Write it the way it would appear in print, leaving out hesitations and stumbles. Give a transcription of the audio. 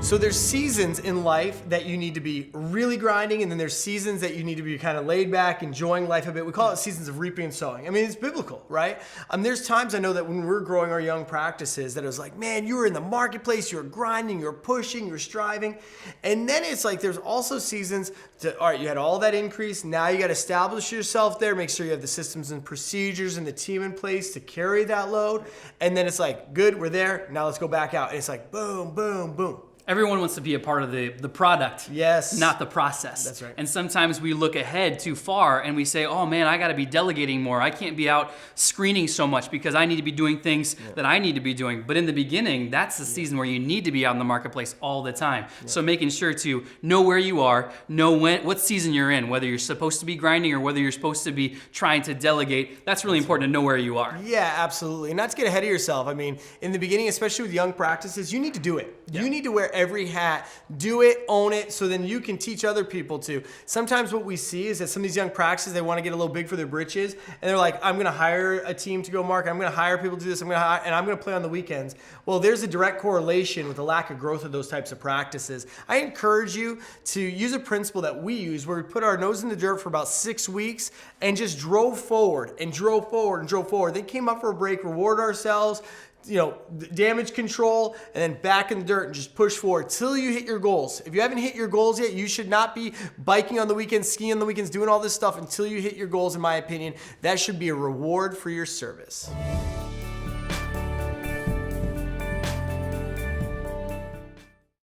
So there's seasons in life that you need to be really grinding, and then there's seasons that you need to be kind of laid back, enjoying life a bit. We call it seasons of reaping and sowing. I mean, it's biblical, right? There's times I know that when we're growing our young practices that it was like, man, you were in the marketplace, you were grinding, you were pushing, you were striving. And then it's like there's also seasons to, all right, you had all that increase, now you got to establish yourself there, make sure you have the systems and procedures and the team in place to carry that load. And then it's like, good, we're there, now let's go back out. And it's like, boom, boom, boom. Everyone wants to be a part of the product, yes, not the process. That's right. And sometimes we look ahead too far and we say, oh man, I got to be delegating more. I can't be out screening so much because I need to be doing things that I need to be doing. But in the beginning, that's the season where you need to be out in the marketplace all the time. So making sure to know where you are, know what season you're in, whether you're supposed to be grinding or whether you're supposed to be trying to delegate. That's really important to know where you are. Yeah, absolutely. And not to get ahead of yourself. I mean, in the beginning, especially with young practices, you need to do it. You need to wear every hat, do it, own it, so then you can teach other people to. Sometimes what we see is that some of these young practices, they want to get a little big for their britches, and they're like, I'm going to hire a team to go market, I'm going to hire people to do this, and I'm going to play on the weekends. Well, there's a direct correlation with the lack of growth of those types of practices. I encourage you to use a principle that we use where we put our nose in the dirt for about 6 weeks and just drove forward and drove forward and drove forward. Then came up for a break, reward ourselves, damage control, and then back in the dirt and just push forward till you hit your goals. If you haven't hit your goals yet, you should not be biking on the weekends, skiing on the weekends, doing all this stuff until you hit your goals, in my opinion. That should be a reward for your service.